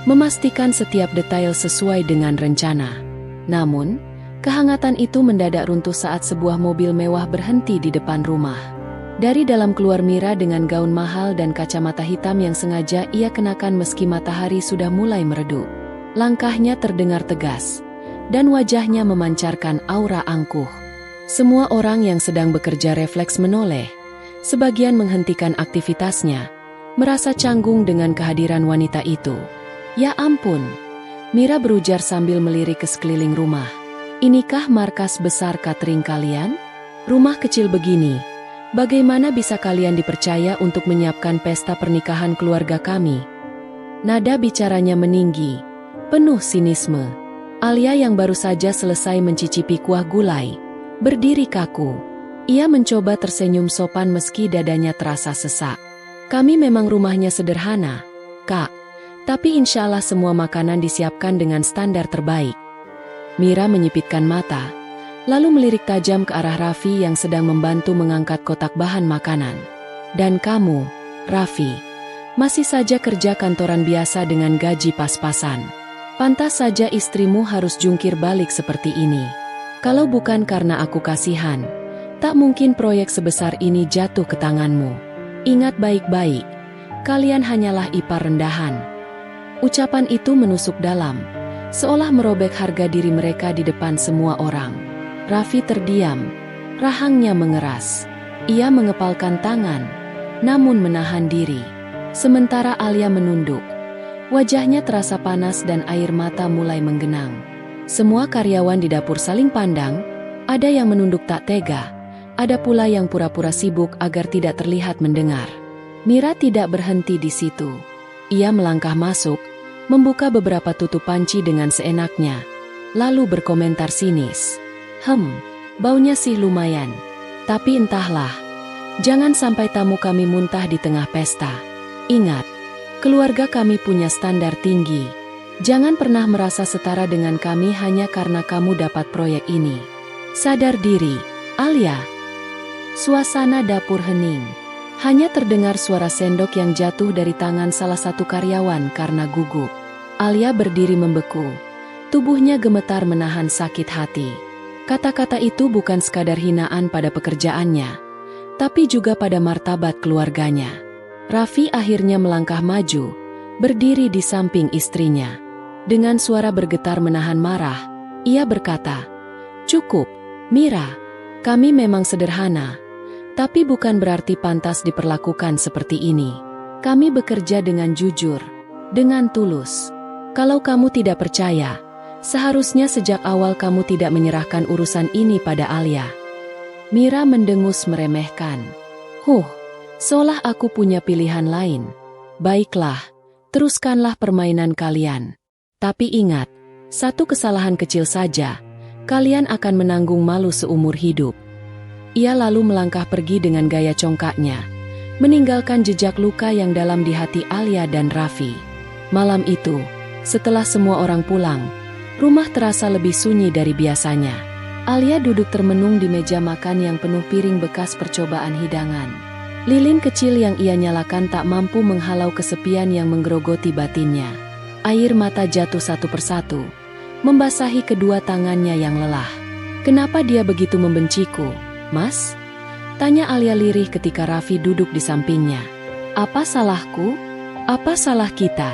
memastikan setiap detail sesuai dengan rencana. Namun, kehangatan itu mendadak runtuh saat sebuah mobil mewah berhenti di depan rumah. Dari dalam keluar Mira dengan gaun mahal dan kacamata hitam yang sengaja ia kenakan meski matahari sudah mulai meredup. Langkahnya terdengar tegas, dan wajahnya memancarkan aura angkuh. Semua orang yang sedang bekerja refleks menoleh, sebagian menghentikan aktivitasnya, merasa canggung dengan kehadiran wanita itu. Ya ampun, Mira berujar sambil melirik ke sekeliling rumah. Inikah markas besar catering kalian? Rumah kecil begini, bagaimana bisa kalian dipercaya untuk menyiapkan pesta pernikahan keluarga kami? Nada bicaranya meninggi, penuh sinisme. Alia yang baru saja selesai mencicipi kuah gulai, berdiri kaku. Ia mencoba tersenyum sopan meski dadanya terasa sesak. Kami memang rumahnya sederhana, Kak. Tapi insya Allah semua makanan disiapkan dengan standar terbaik. Mira menyipitkan mata, lalu melirik tajam ke arah Raffi yang sedang membantu mengangkat kotak bahan makanan. Dan kamu, Raffi, masih saja kerja kantoran biasa dengan gaji pas-pasan. Pantas saja istrimu harus jungkir balik seperti ini. Kalau bukan karena aku kasihan, tak mungkin proyek sebesar ini jatuh ke tanganmu. Ingat baik-baik, kalian hanyalah ipar rendahan. Ucapan itu menusuk dalam, seolah merobek harga diri mereka di depan semua orang. Raffi terdiam, rahangnya mengeras. Ia mengepalkan tangan, namun menahan diri. Sementara Alia menunduk, wajahnya terasa panas dan air mata mulai menggenang. Semua karyawan di dapur saling pandang, ada yang menunduk tak tega, ada pula yang pura-pura sibuk agar tidak terlihat mendengar. Mira tidak berhenti di situ. Ia melangkah masuk, membuka beberapa tutup panci dengan seenaknya, lalu berkomentar sinis. Baunya sih lumayan. Tapi entahlah, jangan sampai tamu kami muntah di tengah pesta. Ingat, keluarga kami punya standar tinggi. Jangan pernah merasa setara dengan kami hanya karena kamu dapat proyek ini. Sadar diri, Alia. Suasana dapur hening. Hanya terdengar suara sendok yang jatuh dari tangan salah satu karyawan karena gugup. Alia berdiri membeku. Tubuhnya gemetar menahan sakit hati. Kata-kata itu bukan sekadar hinaan pada pekerjaannya, tapi juga pada martabat keluarganya. Raffi akhirnya melangkah maju, berdiri di samping istrinya. Dengan suara bergetar menahan marah, ia berkata, "Cukup, Mira. Kami memang sederhana, tapi bukan berarti pantas diperlakukan seperti ini. Kami bekerja dengan jujur, dengan tulus. Kalau kamu tidak percaya, seharusnya sejak awal kamu tidak menyerahkan urusan ini pada Alia." Mira mendengus meremehkan. Seolah aku punya pilihan lain. Baiklah, teruskanlah permainan kalian. Tapi ingat, satu kesalahan kecil saja, kalian akan menanggung malu seumur hidup. Ia lalu melangkah pergi dengan gaya congkaknya, meninggalkan jejak luka yang dalam di hati Alia dan Raffi. Malam itu, setelah semua orang pulang, rumah terasa lebih sunyi dari biasanya. Alia duduk termenung di meja makan yang penuh piring bekas percobaan hidangan. Lilin kecil yang ia nyalakan tak mampu menghalau kesepian yang menggerogoti batinnya. Air mata jatuh satu persatu, membasahi kedua tangannya yang lelah. "Kenapa dia begitu membenciku, Mas?" tanya Alia lirih ketika Raffi duduk di sampingnya. "Apa salahku? Apa salah kita?"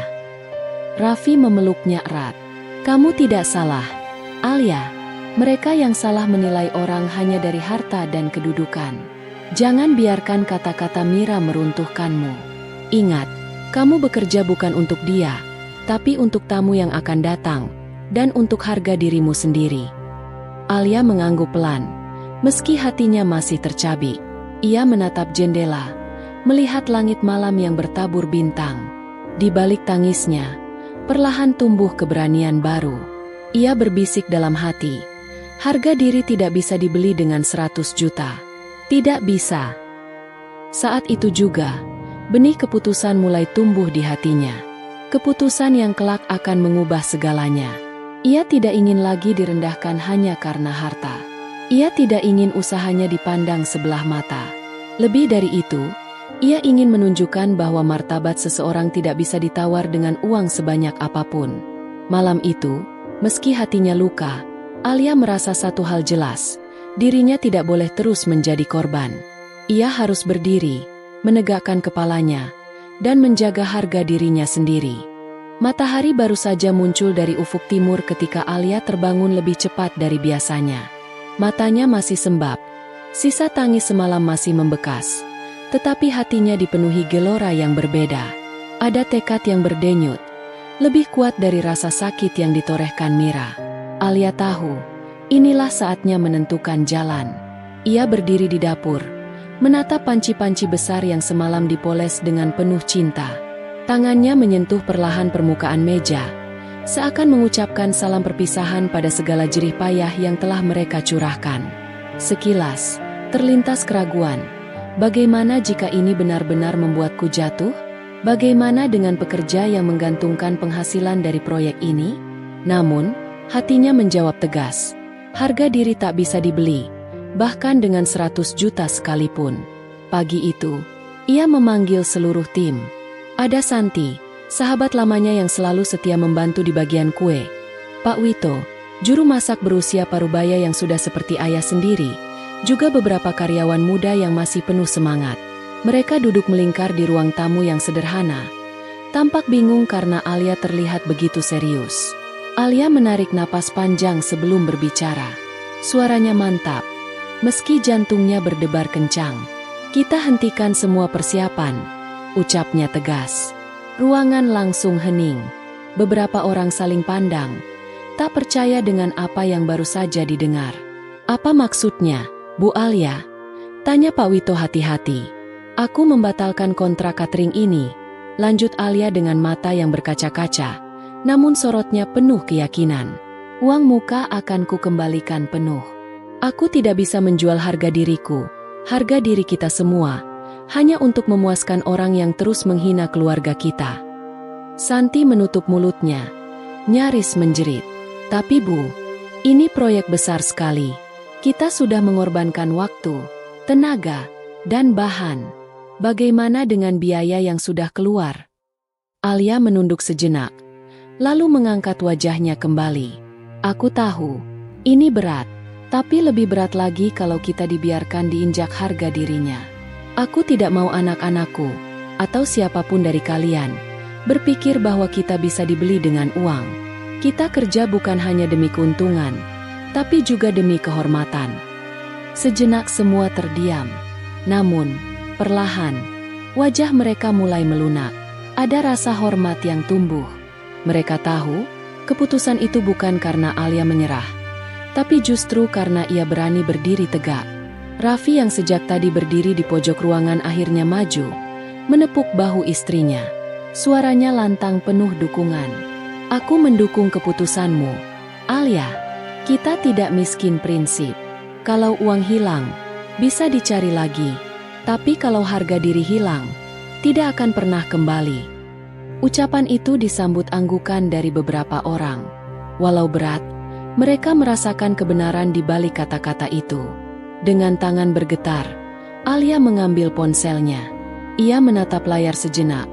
Raffi memeluknya erat. "Kamu tidak salah, Alia. Mereka yang salah menilai orang hanya dari harta dan kedudukan. Jangan biarkan kata-kata Mira meruntuhkanmu. Ingat, kamu bekerja bukan untuk dia, tapi untuk tamu yang akan datang, dan untuk harga dirimu sendiri." Alia mengangguk pelan, meski hatinya masih tercabik. Ia menatap jendela, melihat langit malam yang bertabur bintang. Di balik tangisnya, perlahan tumbuh keberanian baru. Ia berbisik dalam hati, harga diri tidak bisa dibeli dengan 100 juta. Tidak bisa. Saat itu juga, benih keputusan mulai tumbuh di hatinya. Keputusan yang kelak akan mengubah segalanya. Ia tidak ingin lagi direndahkan hanya karena harta. Ia tidak ingin usahanya dipandang sebelah mata. Lebih dari itu, ia ingin menunjukkan bahwa martabat seseorang tidak bisa ditawar dengan uang sebanyak apapun. Malam itu, meski hatinya luka, Alia merasa satu hal jelas, dirinya tidak boleh terus menjadi korban. Ia harus berdiri, menegakkan kepalanya, dan menjaga harga dirinya sendiri. Matahari baru saja muncul dari ufuk timur ketika Alia terbangun lebih cepat dari biasanya. Matanya masih sembab, sisa tangis semalam masih membekas. Tetapi hatinya dipenuhi gelora yang berbeda. Ada tekad yang berdenyut, lebih kuat dari rasa sakit yang ditorehkan Mira. Alia tahu, inilah saatnya menentukan jalan. Ia berdiri di dapur, menatap panci-panci besar yang semalam dipoles dengan penuh cinta. Tangannya menyentuh perlahan permukaan meja, seakan mengucapkan salam perpisahan pada segala jerih payah yang telah mereka curahkan. Sekilas, terlintas keraguan. Bagaimana jika ini benar-benar membuatku jatuh? Bagaimana dengan pekerja yang menggantungkan penghasilan dari proyek ini? Namun, hatinya menjawab tegas. Harga diri tak bisa dibeli, bahkan dengan 100 juta sekalipun. Pagi itu, ia memanggil seluruh tim. Ada Santi, sahabat lamanya yang selalu setia membantu di bagian kue. Pak Wito, juru masak berusia parubaya yang sudah seperti ayah sendiri. Juga beberapa karyawan muda yang masih penuh semangat. Mereka duduk melingkar di ruang tamu yang sederhana. Tampak bingung karena Alia terlihat begitu serius. Alia menarik napas panjang sebelum berbicara. Suaranya mantap, meski jantungnya berdebar kencang. "Kita hentikan semua persiapan," ucapnya tegas. Ruangan langsung hening. Beberapa orang saling pandang, tak percaya dengan apa yang baru saja didengar. "Apa maksudnya, Bu Alia?" tanya Pak Wito hati-hati. "Aku membatalkan kontrak catering ini," lanjut Alia dengan mata yang berkaca-kaca, namun sorotnya penuh keyakinan. "Uang muka akan ku kembalikan penuh. Aku tidak bisa menjual harga diriku, harga diri kita semua, hanya untuk memuaskan orang yang terus menghina keluarga kita." Santi menutup mulutnya, nyaris menjerit. "Tapi Bu, ini proyek besar sekali. Kita sudah mengorbankan waktu, tenaga, dan bahan. Bagaimana dengan biaya yang sudah keluar?" Alia menunduk sejenak, lalu mengangkat wajahnya kembali. "Aku tahu, ini berat, tapi lebih berat lagi kalau kita dibiarkan diinjak harga dirinya. Aku tidak mau anak-anakku, atau siapapun dari kalian, berpikir bahwa kita bisa dibeli dengan uang. Kita kerja bukan hanya demi keuntungan, tapi juga demi kehormatan." Sejenak semua terdiam. Namun, perlahan, wajah mereka mulai melunak. Ada rasa hormat yang tumbuh. Mereka tahu, keputusan itu bukan karena Alia menyerah, tapi justru karena ia berani berdiri tegak. Raffi yang sejak tadi berdiri di pojok ruangan akhirnya maju, menepuk bahu istrinya. Suaranya lantang penuh dukungan. "Aku mendukung keputusanmu, Alia. Kita tidak miskin prinsip. Kalau uang hilang, bisa dicari lagi. Tapi kalau harga diri hilang, tidak akan pernah kembali." Ucapan itu disambut anggukan dari beberapa orang. Walau berat, Mereka merasakan kebenaran di balik kata-kata itu. Dengan tangan bergetar, Alia mengambil ponselnya. Ia menatap layar sejenak,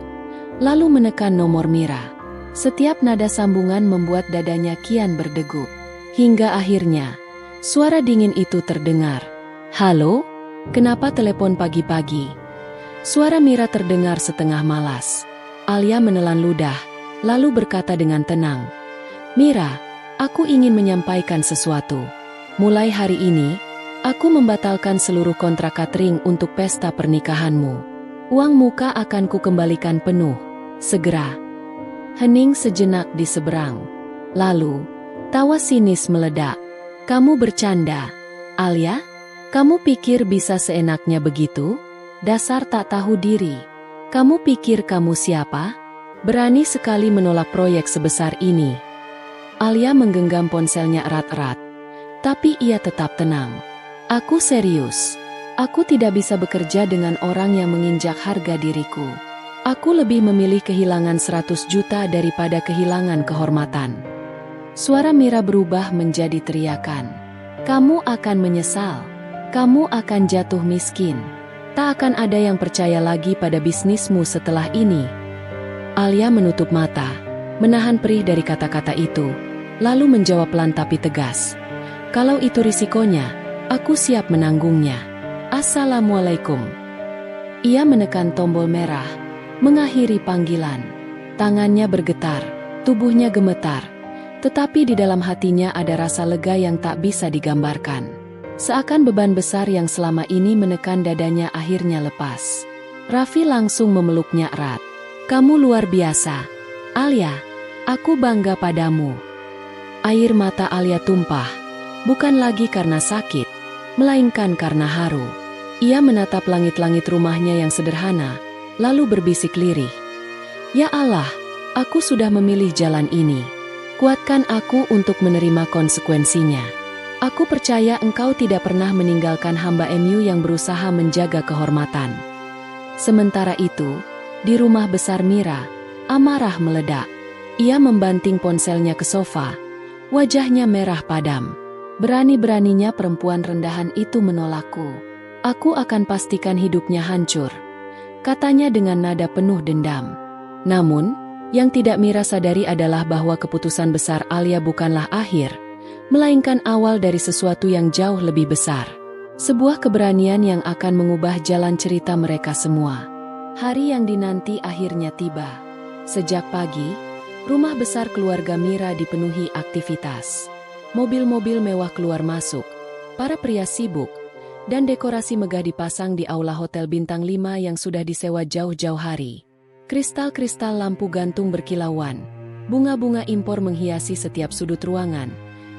lalu menekan nomor Mira. Setiap nada sambungan membuat dadanya kian berdegup. Hingga akhirnya, suara dingin itu terdengar. "Halo? Kenapa telepon pagi-pagi?" Suara Mira terdengar setengah malas. Alia menelan ludah, lalu berkata dengan tenang, "Mira, aku ingin menyampaikan sesuatu. Mulai hari ini, aku membatalkan seluruh kontrak catering untuk pesta pernikahanmu. Uang muka akan kukembalikan penuh, segera." Hening sejenak di seberang. Lalu, tawa sinis meledak. "Kamu bercanda, Alia? Kamu pikir bisa seenaknya begitu? Dasar tak tahu diri. Kamu pikir kamu siapa? Berani sekali menolak proyek sebesar ini." Alia menggenggam ponselnya erat-erat, tapi ia tetap tenang. "Aku serius. Aku tidak bisa bekerja dengan orang yang menginjak harga diriku. Aku lebih memilih kehilangan 100 juta daripada kehilangan kehormatan." Suara Mira berubah menjadi teriakan. "Kamu akan menyesal. Kamu akan jatuh miskin. Tak akan ada yang percaya lagi pada bisnismu setelah ini." Alia menutup mata, menahan perih dari kata-kata itu, lalu menjawab pelan tapi tegas, "Kalau itu risikonya, aku siap menanggungnya. Assalamualaikum." Ia menekan tombol merah, mengakhiri panggilan. Tangannya bergetar, tubuhnya gemetar, tetapi di dalam hatinya ada rasa lega yang tak bisa digambarkan. Seakan beban besar yang selama ini menekan dadanya akhirnya lepas. Raffi langsung memeluknya erat. "Kamu luar biasa, Alia. Aku bangga padamu." Air mata Alia tumpah, bukan lagi karena sakit, melainkan karena haru. Ia menatap langit-langit rumahnya yang sederhana, lalu berbisik lirih, "Ya Allah, aku sudah memilih jalan ini. Kuatkan aku untuk menerima konsekuensinya. Aku percaya Engkau tidak pernah meninggalkan hamba MU yang berusaha menjaga kehormatan." Sementara itu, di rumah besar Mira, amarah meledak. Ia membanting ponselnya ke sofa, wajahnya merah padam. "Berani-beraninya perempuan rendahan itu menolakku. Aku akan pastikan hidupnya hancur," katanya dengan nada penuh dendam. Namun, yang tidak Mira sadari adalah bahwa keputusan besar Alia bukanlah akhir, melainkan awal dari sesuatu yang jauh lebih besar. Sebuah keberanian yang akan mengubah jalan cerita mereka semua. Hari yang dinanti akhirnya tiba. Sejak pagi, rumah besar keluarga Mira dipenuhi aktivitas. Mobil-mobil mewah keluar masuk, para pria sibuk, dan dekorasi megah dipasang di aula hotel bintang 5 yang sudah disewa jauh-jauh hari. Kristal-kristal lampu gantung berkilauan, bunga-bunga impor menghiasi setiap sudut ruangan,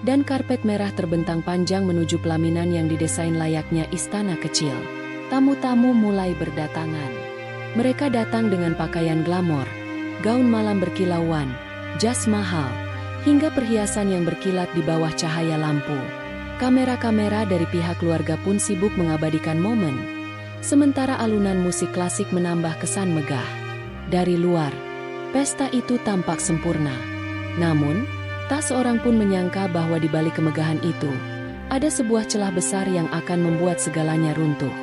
dan karpet merah terbentang panjang menuju pelaminan yang didesain layaknya istana kecil. Tamu-tamu mulai berdatangan. Mereka datang dengan pakaian glamor, gaun malam berkilauan, jas mahal, hingga perhiasan yang berkilat di bawah cahaya lampu. Kamera-kamera dari pihak keluarga pun sibuk mengabadikan momen, sementara alunan musik klasik menambah kesan megah. Dari luar, pesta itu tampak sempurna. Namun, tak seorang pun menyangka bahwa di balik kemegahan itu, ada sebuah celah besar yang akan membuat segalanya runtuh.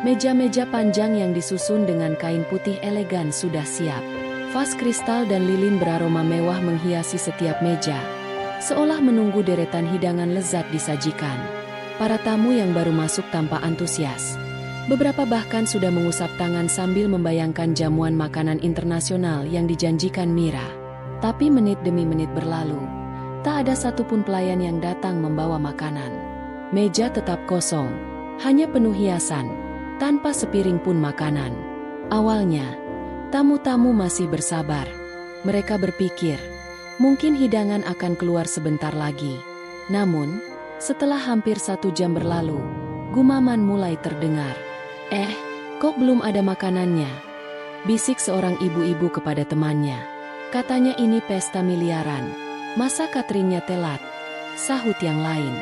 Meja-meja panjang yang disusun dengan kain putih elegan sudah siap. Vas kristal dan lilin beraroma mewah menghiasi setiap meja, seolah menunggu deretan hidangan lezat disajikan. Para tamu yang baru masuk tampak antusias. Beberapa bahkan sudah mengusap tangan sambil membayangkan jamuan makanan internasional yang dijanjikan Mira. Tapi menit demi menit berlalu, tak ada satupun pelayan yang datang membawa makanan. Meja tetap kosong, hanya penuh hiasan, tanpa sepiring pun makanan. Awalnya, tamu-tamu masih bersabar. Mereka berpikir, mungkin hidangan akan keluar sebentar lagi. Namun, setelah hampir 1 jam berlalu, gumaman mulai terdengar. Kok belum ada makanannya?" bisik seorang ibu-ibu kepada temannya. "Katanya ini pesta miliaran. Masa cateringnya telat?" sahut yang lain.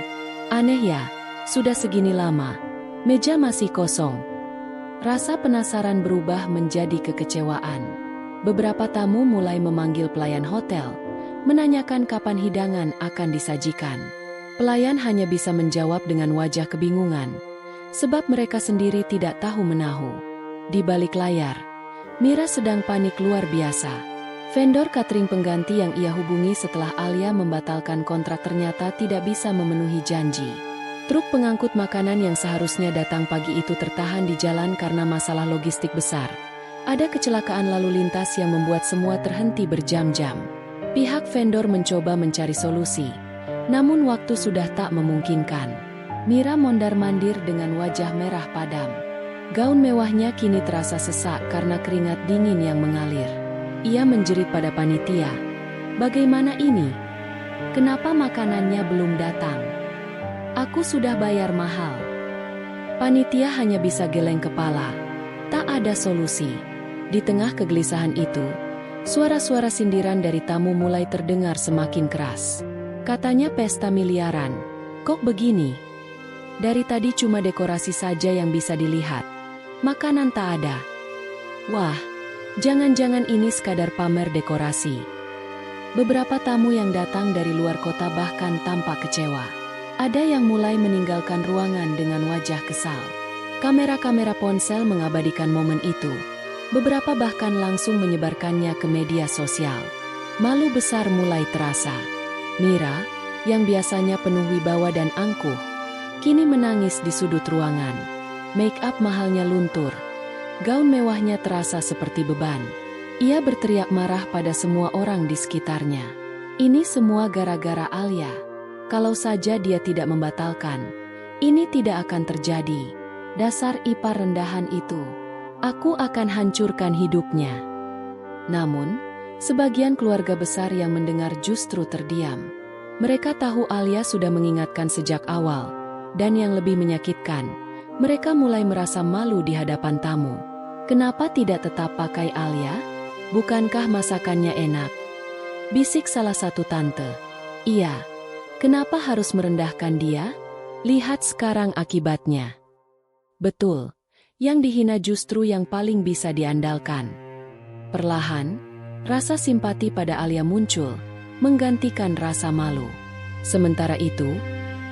"Aneh ya, sudah segini lama, meja masih kosong." Rasa penasaran berubah menjadi kekecewaan. Beberapa tamu mulai memanggil pelayan hotel, menanyakan kapan hidangan akan disajikan. Pelayan hanya bisa menjawab dengan wajah kebingungan, sebab mereka sendiri tidak tahu menahu. Di balik layar, Mira sedang panik luar biasa. Vendor catering pengganti yang ia hubungi setelah Alia membatalkan kontrak ternyata tidak bisa memenuhi janji. Truk pengangkut makanan yang seharusnya datang pagi itu tertahan di jalan karena masalah logistik besar. Ada kecelakaan lalu lintas yang membuat semua terhenti berjam-jam. Pihak vendor mencoba mencari solusi, namun waktu sudah tak memungkinkan. Mira mondar-mandir dengan wajah merah padam. Gaun mewahnya kini terasa sesak karena keringat dingin yang mengalir. Ia menjerit pada panitia. "Bagaimana ini? Kenapa makanannya belum datang? Aku sudah bayar mahal." Panitia hanya bisa geleng kepala. Tak ada solusi. Di tengah kegelisahan itu, suara-suara sindiran dari tamu mulai terdengar semakin keras. Katanya pesta miliaran. Kok begini? Dari tadi cuma dekorasi saja yang bisa dilihat. Makanan tak ada. Wah, jangan-jangan ini sekadar pamer dekorasi. Beberapa tamu yang datang dari luar kota bahkan tampak kecewa. Ada yang mulai meninggalkan ruangan dengan wajah kesal. Kamera-kamera ponsel mengabadikan momen itu. Beberapa bahkan langsung menyebarkannya ke media sosial. Malu besar mulai terasa. Mira, yang biasanya penuh wibawa dan angkuh, kini menangis di sudut ruangan. Make up mahalnya luntur. Gaun mewahnya terasa seperti beban. Ia berteriak marah pada semua orang di sekitarnya. Ini semua gara-gara Alia. Kalau saja dia tidak membatalkan, ini tidak akan terjadi. Dasar ipar rendahan itu. Aku akan hancurkan hidupnya. Namun, sebagian keluarga besar yang mendengar justru terdiam. Mereka tahu Alia sudah mengingatkan sejak awal. Dan yang lebih menyakitkan, mereka mulai merasa malu di hadapan tamu. Kenapa tidak tetap pakai Alia? Bukankah masakannya enak? Bisik salah satu tante. Iya. Kenapa harus merendahkan dia? Lihat sekarang akibatnya. Betul, yang dihina justru yang paling bisa diandalkan. Perlahan, rasa simpati pada Alia muncul, menggantikan rasa malu. Sementara itu,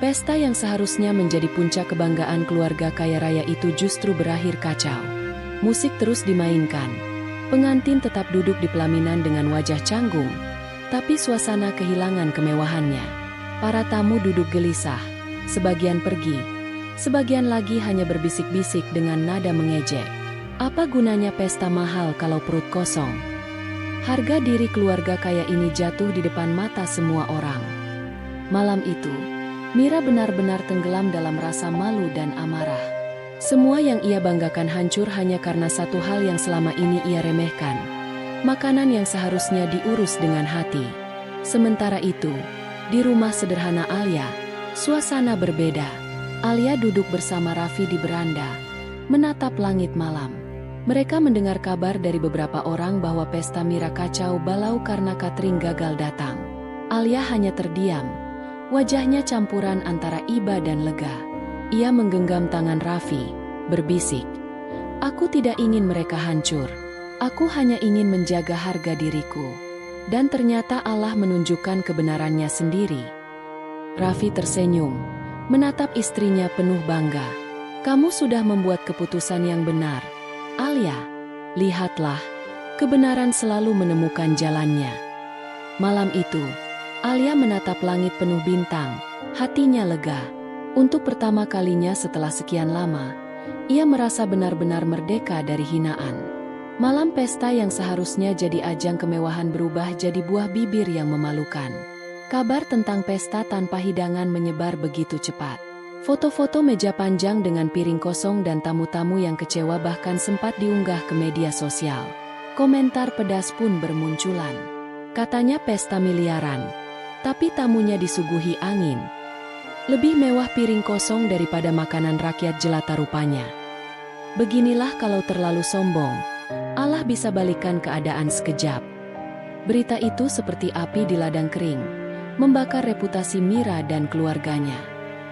pesta yang seharusnya menjadi puncak kebanggaan keluarga kaya raya itu justru berakhir kacau. Musik terus dimainkan. Pengantin tetap duduk di pelaminan dengan wajah canggung, tapi suasana kehilangan kemewahannya. Para tamu duduk gelisah, sebagian pergi, sebagian lagi hanya berbisik-bisik dengan nada mengejek. Apa gunanya pesta mahal kalau perut kosong? Harga diri keluarga kaya ini jatuh di depan mata semua orang. Malam itu, Mira benar-benar tenggelam dalam rasa malu dan amarah. Semua yang ia banggakan hancur hanya karena satu hal yang selama ini ia remehkan. Makanan yang seharusnya diurus dengan hati. Sementara itu, di rumah sederhana Alia, suasana berbeda. Alia duduk bersama Raffi di beranda, menatap langit malam. Mereka mendengar kabar dari beberapa orang bahwa pesta Mira kacau balau karena catering gagal datang. Alia hanya terdiam, wajahnya campuran antara iba dan lega. Ia menggenggam tangan Raffi, berbisik, "Aku tidak ingin mereka hancur. Aku hanya ingin menjaga harga diriku." Dan ternyata Allah menunjukkan kebenarannya sendiri. Raffi tersenyum, menatap istrinya penuh bangga. "Kamu sudah membuat keputusan yang benar, Alia. Lihatlah, kebenaran selalu menemukan jalannya." Malam itu, Alia menatap langit penuh bintang, hatinya lega. Untuk pertama kalinya setelah sekian lama, ia merasa benar-benar merdeka dari hinaan. Malam pesta yang seharusnya jadi ajang kemewahan berubah jadi buah bibir yang memalukan. Kabar tentang pesta tanpa hidangan menyebar begitu cepat. Foto-foto meja panjang dengan piring kosong dan tamu-tamu yang kecewa bahkan sempat diunggah ke media sosial. Komentar pedas pun bermunculan. Katanya pesta miliaran, tapi tamunya disuguhi angin. Lebih mewah piring kosong daripada makanan rakyat jelata rupanya. Beginilah kalau terlalu sombong, Allah bisa balikan keadaan sekejap. Berita itu seperti api di ladang kering, membakar reputasi Mira dan keluarganya.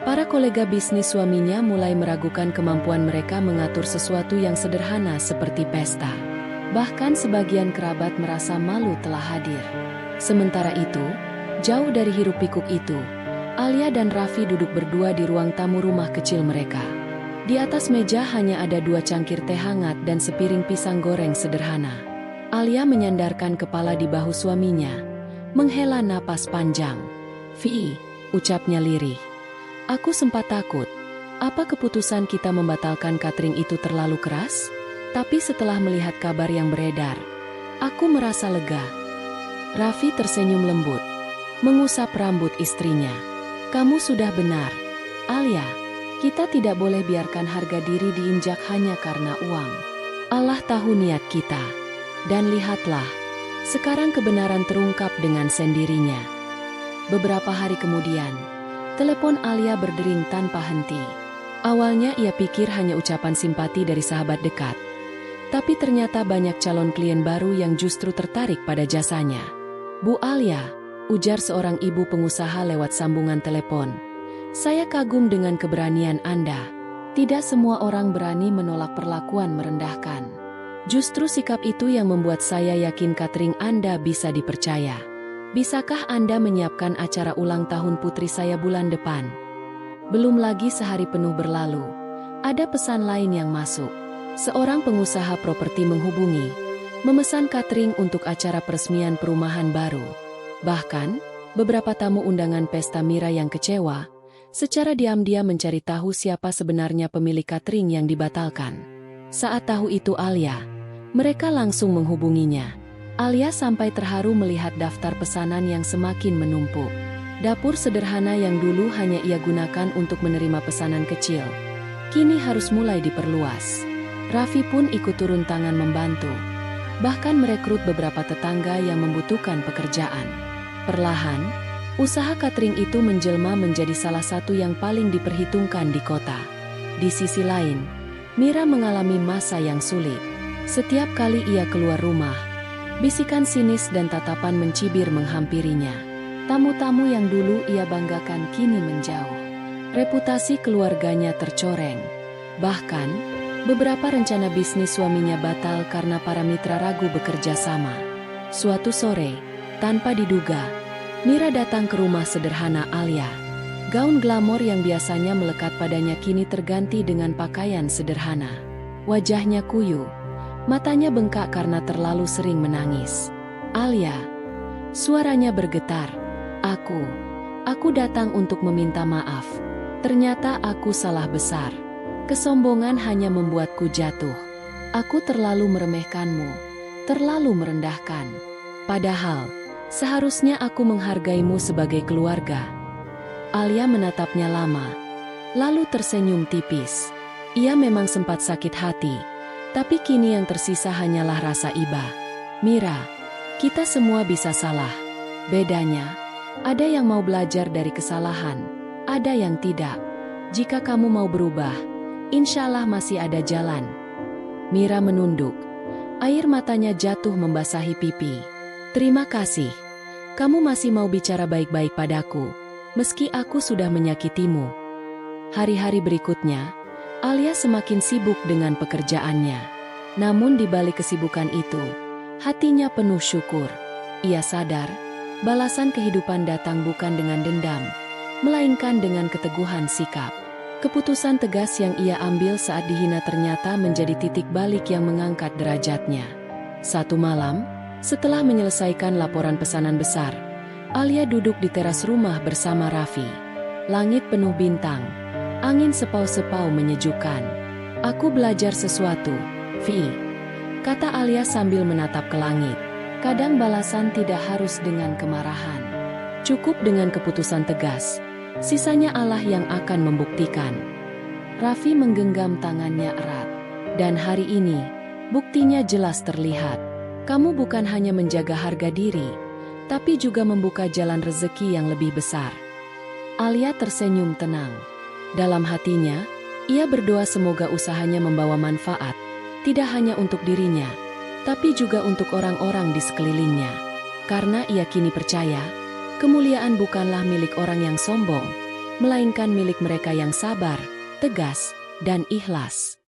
Para kolega bisnis suaminya mulai meragukan kemampuan mereka mengatur sesuatu yang sederhana seperti pesta. Bahkan sebagian kerabat merasa malu telah hadir. Sementara itu, jauh dari hiruk-pikuk itu, Alia dan Raffi duduk berdua di ruang tamu rumah kecil mereka. Di atas meja hanya ada 2 cangkir teh hangat dan sepiring pisang goreng sederhana. Alia menyandarkan kepala di bahu suaminya, menghela napas panjang. "Vi," ucapnya lirih. "Aku sempat takut. Apa keputusan kita membatalkan catering itu terlalu keras? Tapi setelah melihat kabar yang beredar, aku merasa lega." Raffi tersenyum lembut, mengusap rambut istrinya. "Kamu sudah benar, Alia. Kita tidak boleh biarkan harga diri diinjak hanya karena uang. Allah tahu niat kita. Dan lihatlah, sekarang kebenaran terungkap dengan sendirinya." Beberapa hari kemudian, telepon Alia berdering tanpa henti. Awalnya ia pikir hanya ucapan simpati dari sahabat dekat. Tapi ternyata banyak calon klien baru yang justru tertarik pada jasanya. "Bu Alia," ujar seorang ibu pengusaha lewat sambungan telepon, "saya kagum dengan keberanian Anda. Tidak semua orang berani menolak perlakuan merendahkan. Justru sikap itu yang membuat saya yakin catering Anda bisa dipercaya. Bisakah Anda menyiapkan acara ulang tahun putri saya bulan depan?" Belum lagi sehari penuh berlalu, ada pesan lain yang masuk. Seorang pengusaha properti menghubungi, memesan catering untuk acara peresmian perumahan baru. Bahkan, beberapa tamu undangan pesta Mira yang kecewa, secara diam-diam mencari tahu siapa sebenarnya pemilik catering yang dibatalkan. Saat tahu itu Alia, mereka langsung menghubunginya. Alia sampai terharu melihat daftar pesanan yang semakin menumpuk. Dapur sederhana yang dulu hanya ia gunakan untuk menerima pesanan kecil, kini harus mulai diperluas. Raffi pun ikut turun tangan membantu, bahkan merekrut beberapa tetangga yang membutuhkan pekerjaan. Perlahan, usaha catering itu menjelma menjadi salah satu yang paling diperhitungkan di kota. Di sisi lain, Mira mengalami masa yang sulit. Setiap kali ia keluar rumah, bisikan sinis dan tatapan mencibir menghampirinya. Tamu-tamu yang dulu ia banggakan kini menjauh. Reputasi keluarganya tercoreng. Bahkan, beberapa rencana bisnis suaminya batal karena para mitra ragu bekerja sama. Suatu sore, tanpa diduga, Mira datang ke rumah sederhana Alia. Gaun glamor yang biasanya melekat padanya kini terganti dengan pakaian sederhana. Wajahnya kuyu, matanya bengkak karena terlalu sering menangis. "Alia," suaranya bergetar, Aku datang untuk meminta maaf. Ternyata aku salah besar. Kesombongan hanya membuatku jatuh. Aku terlalu meremehkanmu, terlalu merendahkan. Padahal, seharusnya aku menghargaimu sebagai keluarga." Alia menatapnya lama, lalu tersenyum tipis. Ia memang sempat sakit hati, tapi kini yang tersisa hanyalah rasa iba. "Mira, kita semua bisa salah. Bedanya, ada yang mau belajar dari kesalahan, ada yang tidak. Jika kamu mau berubah, insya Allah masih ada jalan." Mira menunduk. Air matanya jatuh membasahi pipi. "Terima kasih. Kamu masih mau bicara baik-baik padaku, meski aku sudah menyakitimu." Hari-hari berikutnya, Alia semakin sibuk dengan pekerjaannya. Namun di balik kesibukan itu, hatinya penuh syukur. Ia sadar, balasan kehidupan datang bukan dengan dendam, melainkan dengan keteguhan sikap. Keputusan tegas yang ia ambil saat dihina ternyata menjadi titik balik yang mengangkat derajatnya. Satu malam, setelah menyelesaikan laporan pesanan besar, Alia duduk di teras rumah bersama Raffi. Langit penuh bintang, angin sepau-sepau menyejukkan. "Aku belajar sesuatu, Vi," kata Alia sambil menatap ke langit. Kadang balasan tidak harus dengan kemarahan. Cukup dengan keputusan tegas. Sisanya Allah yang akan membuktikan. Raffi menggenggam tangannya erat. "Dan hari ini, buktinya jelas terlihat. Kamu bukan hanya menjaga harga diri, tapi juga membuka jalan rezeki yang lebih besar." Alia tersenyum tenang. Dalam hatinya, ia berdoa semoga usahanya membawa manfaat, tidak hanya untuk dirinya, tapi juga untuk orang-orang di sekelilingnya. Karena ia kini percaya, kemuliaan bukanlah milik orang yang sombong, melainkan milik mereka yang sabar, tegas, dan ikhlas.